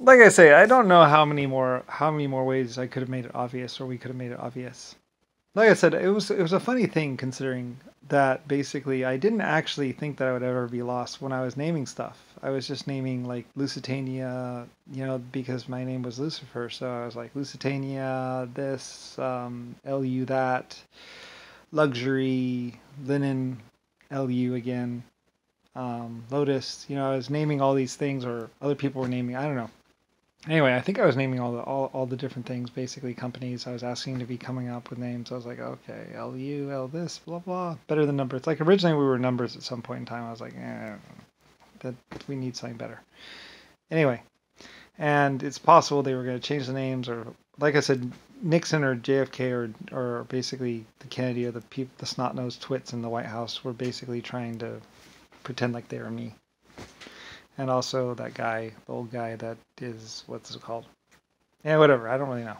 Like I say, I don't know how many more ways I could have made it obvious, or we could have made it obvious. Like I said, it was a funny thing considering that basically I didn't actually think that I would ever be lost when I was naming stuff. I was just naming like Lusitania, because my name was Lucifer, so I was like Lusitania, this, LU that, luxury, linen, LU again, Lotus. I was naming all these things, or other people were naming. I don't know. Anyway, I think I was naming all the different things, basically companies. I was asking to be coming up with names. I was like, okay, LU, L this, blah blah. Better than numbers. Like originally we were numbers at some point in time. I was like, that we need something better. Anyway, and it's possible they were going to change the names, or like I said, Nixon or JFK or basically the Kennedy, or the snot-nosed twits in the White House were basically trying to pretend like they were me. And also that guy, the old guy that is, what's it called? Yeah, whatever. I don't really know.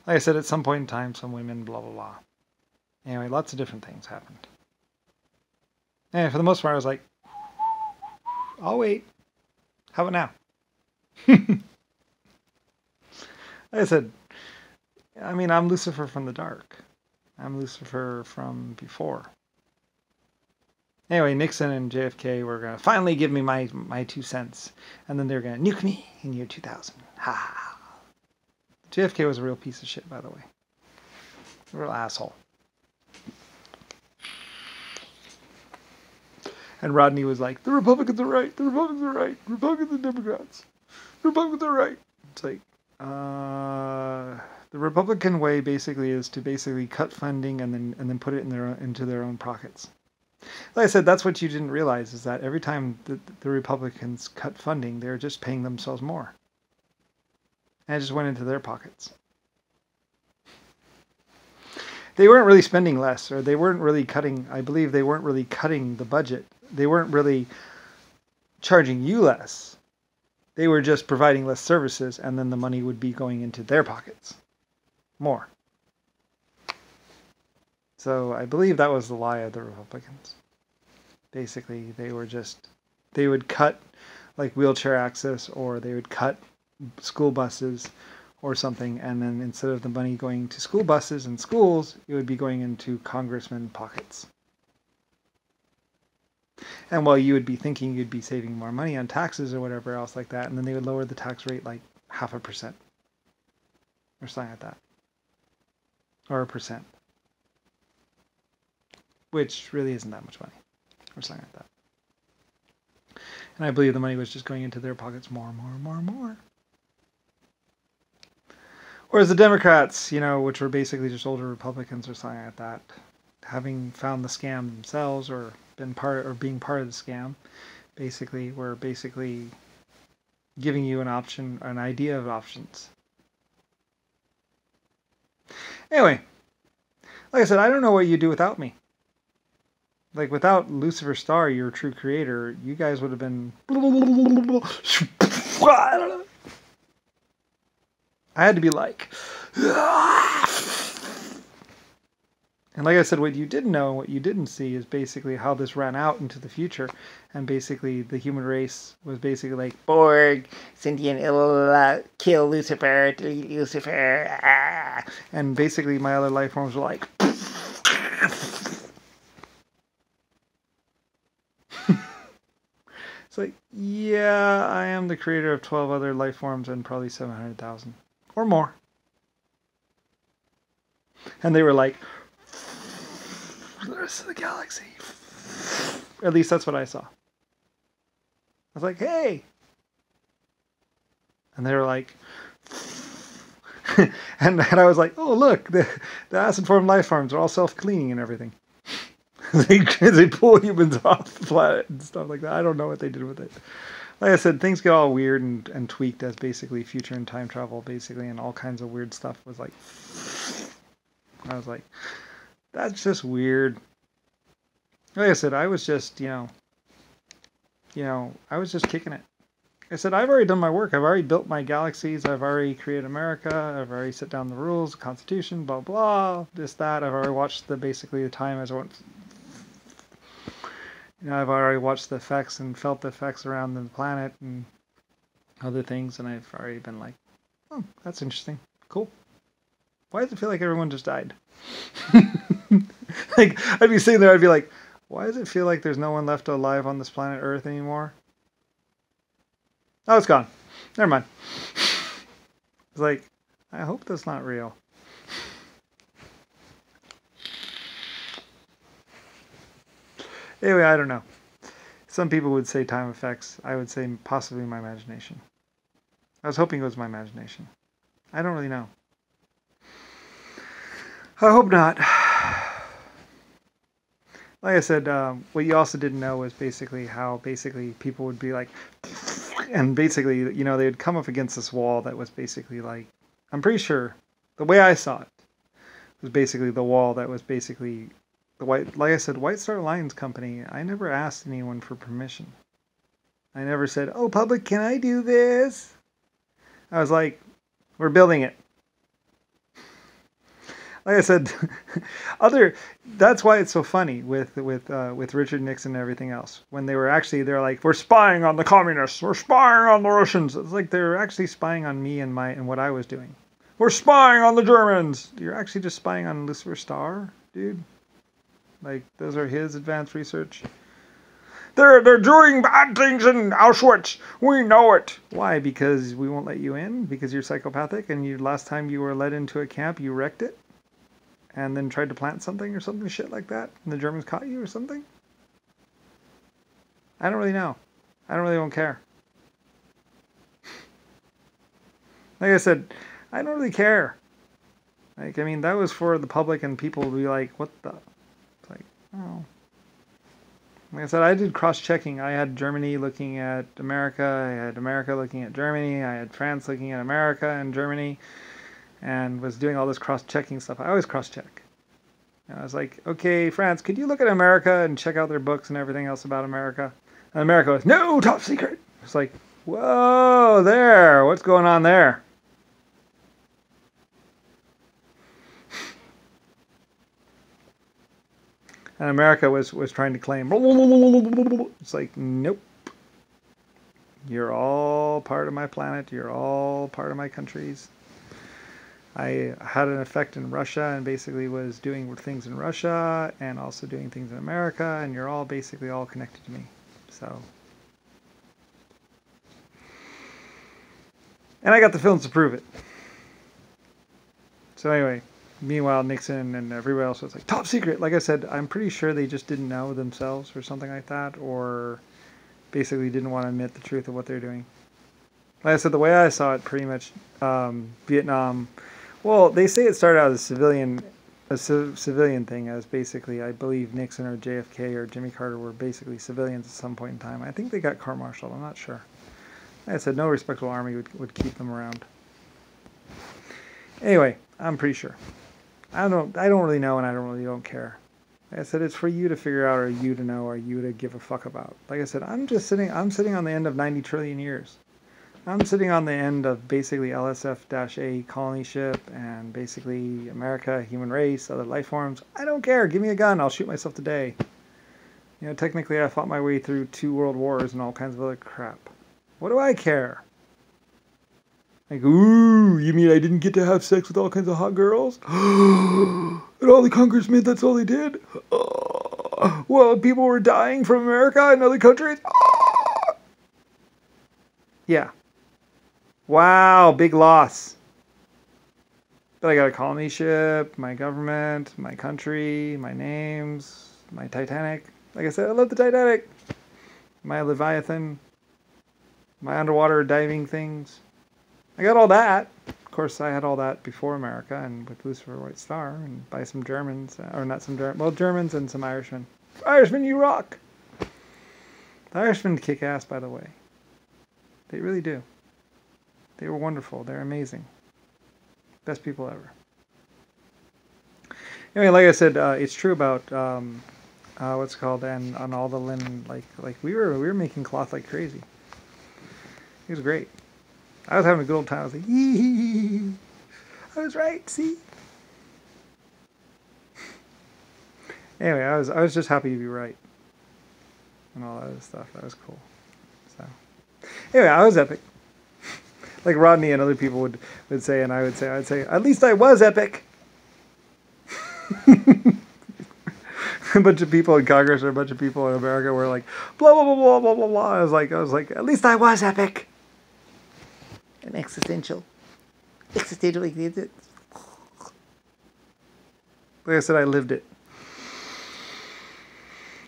Like I said, at some point in time, some women, blah, blah, blah. Anyway, lots of different things happened. And for the most part, I was like, I'll wait. How about now? Like I said, I'm Lucifer from the dark. I'm Lucifer from before. Anyway, Nixon and JFK were going to finally give me my 2 cents. And then they were going to nuke me in year 2000. Ha! JFK was a real piece of shit, by the way. A real asshole. And Rodney was like, the Republicans are right. The Republicans are right. Republicans and Democrats. The Republicans are right. It's like, the Republican way basically is to basically cut funding and then put it into their own pockets. Like I said, that's what you didn't realize, is that every time the Republicans cut funding, they're just paying themselves more. And it just went into their pockets. They weren't really spending less, or they weren't really cutting, I believe they weren't really cutting the budget. They weren't really charging you less. They were just providing less services, and then the money would be going into their pockets. More. So I believe that was the lie of the Republicans. Basically, they would cut like wheelchair access, or they would cut school buses or something, and then instead of the money going to school buses and schools, it would be going into congressmen' pockets. And while you would be thinking you'd be saving more money on taxes or whatever else like that, and then they would lower the tax rate like 0.5% or something like that, or 1%. Which really isn't that much money, or something like that. And I believe the money was just going into their pockets more and more and more and more. Whereas the Democrats, which were basically just older Republicans or something like that, having found the scam themselves, or being part of the scam, basically were giving you an option, an idea of options. Anyway, like I said, I don't know what you'd do without me. Like, without Lucifer Star, your true creator, you guys would have been... I had to be like... And like I said, what you didn't know, what you didn't see, is basically how this ran out into the future. And basically, the human race was basically like, Borg, sentient, kill Lucifer, delete Lucifer. Ah. And basically, my other life forms were like... It's like, yeah, I am the creator of 12 other life forms and probably 700,000 or more. And they were like, the rest of the galaxy. At least that's what I saw. I was like, hey. And they were like, and I was like, oh, look, the acid form life forms are all self-cleaning and everything. They pull humans off the planet and stuff like that. I don't know what they did with it. Like I said, things get all weird and tweaked as basically future and time travel, basically, and all kinds of weird stuff was like... I was like, that's just weird. Like I said, I was just, I was just kicking it. I said, I've already done my work. I've already built my galaxies. I've already created America. I've already set down the rules, the Constitution, blah, blah, this, that. I've already watched basically the time as I went... I've already watched the effects and felt the effects around the planet, and other things, and I've already been like, oh, that's interesting. Cool. Why does it feel like everyone just died? Like, I'd be sitting there, I'd be like, why does it feel like there's no one left alive on this planet Earth anymore? Oh, it's gone. Never mind. It's like, I hope that's not real. Anyway, I don't know. Some people would say time effects. I would say possibly my imagination. I was hoping it was my imagination. I don't really know. I hope not. Like I said, what you also didn't know was basically how people would be like, and basically, you know, they'd come up against this wall that was basically like, I'm pretty sure, the way I saw it, was basically the wall that was basically the white, like I said, White Star Alliance Company. I never asked anyone for permission. I never said, oh, public, can I do this? I was like, we're building it. Like I said, that's why it's so funny with Richard Nixon and everything else. When they're like, we're spying on the communists, we're spying on the Russians. It's like they're actually spying on me and what I was doing. We're spying on the Germans. You're actually just spying on Lucifer Starr, dude. Like, those are his advanced research. They're doing bad things in Auschwitz. We know it. Why? Because we won't let you in? Because you're psychopathic and last time you were let into a camp, you wrecked it? And then tried to plant something or something shit like that, and the Germans caught you or something? I don't really know. I don't care. Like I said, I don't really care. Like, I mean, that was for the public and people to be like, what the? It's like, oh. Like I said, I did cross-checking. I had Germany looking at America. I had America looking at Germany. I had France looking at America and Germany. And was doing all this cross-checking stuff. I always cross-check. And I was like, okay, France, could you look at America and check out their books and everything else about America? And America was, no, top secret. It's like, whoa, there, what's going on there? And America was trying to claim, it's like, nope. You're all part of my planet. You're all part of my countries. I had an effect in Russia and basically was doing things in Russia and also doing things in America, and you're all basically all connected to me. So, and I got the films to prove it. So anyway, meanwhile, Nixon and everybody else was like, top secret. Like I said, I'm pretty sure they just didn't know themselves or something like that, or basically didn't want to admit the truth of what they're doing. Like I said, the way I saw it, pretty much, Vietnam. Well, they say it started out as a civilian thing, as basically, I believe Nixon or JFK or Jimmy Carter were basically civilians at some point in time. I think they got court-martialed. I'm not sure. Like I said, no respectable army would keep them around. Anyway, I'm pretty sure. I don't really know, and I don't care. Like I said, it's for you to figure out, or you to know, or you to give a fuck about. Like I said, I'm sitting on the end of 90 trillion years. I'm sitting on the end of basically LSF-A colony ship and basically America, human race, other life forms. I don't care. Give me a gun. I'll shoot myself today. You know, technically I fought my way through 2 world wars and all kinds of other crap. What do I care? Like, ooh, you mean I didn't get to have sex with all kinds of hot girls? And all the congressmen, that's all they did? Well, people were dying from America and other countries? Yeah. Wow, big loss. But I got a colony ship, my government, my country, my names, my Titanic. Like I said, I love the Titanic. My Leviathan, my underwater diving things. I got all that. Of course, I had all that before America and with Lucifer White Star and by some Germans, or not some Germans, well, Germans and some Irishmen. Irishmen, you rock! The Irishmen kick ass, by the way. They really do. They were wonderful. They're amazing. Best people ever. Anyway, like I said, it's true about what's it called, and on all the linen, like we were making cloth like crazy. It was great. I was having a good old time. I was like, yee, I was right. See. Anyway, I was just happy to be right, and all that other stuff. That was cool. So, anyway, I was epic. Like Rodney and other people would say, and I'd say, at least I was epic. A bunch of people in Congress or a bunch of people in America were like, blah blah blah blah blah blah blah. I was like, at least I was epic. And existential. Like I said, I lived it.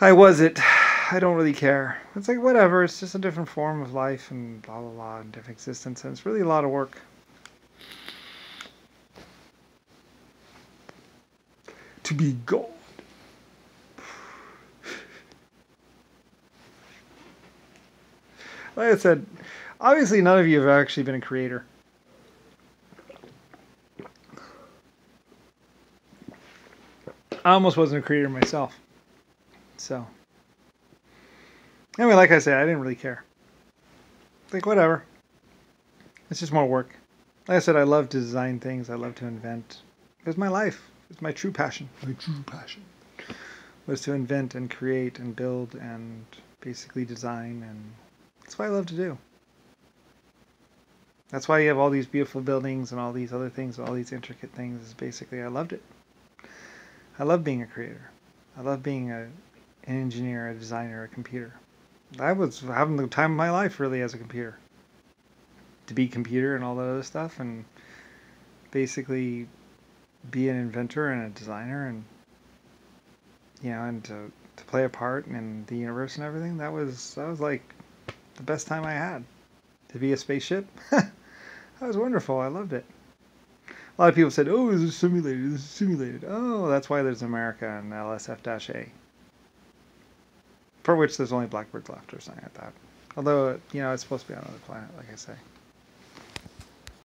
I was it. I don't really care. It's like, whatever. It's just a different form of life and blah, blah, blah, and different existence. And it's really a lot of work. To be God. Like I said, obviously none of you have actually been a creator. I almost wasn't a creator myself. So, anyway, like I said, I didn't really care. Like, whatever. It's just more work. Like I said, I love to design things. I love to invent. It was my life. It's my true passion. My true passion was to invent and create and build and basically design. And that's what I love to do. That's why you have all these beautiful buildings and all these other things, all these intricate things. Is basically, I loved it. I love being a creator. I love being an engineer, a designer, a computer. I was having the time of my life, really, as a computer. To be a computer and all that other stuff, and basically be an inventor and a designer, and and to play a part in the universe and everything. That was like the best time I had. To be a spaceship, that was wonderful. I loved it. A lot of people said, "Oh, this is simulated. This is simulated." Oh, that's why there's America and LSF-A. For which there's only blackbirds left or something like that. Although, it's supposed to be on another planet, like I say.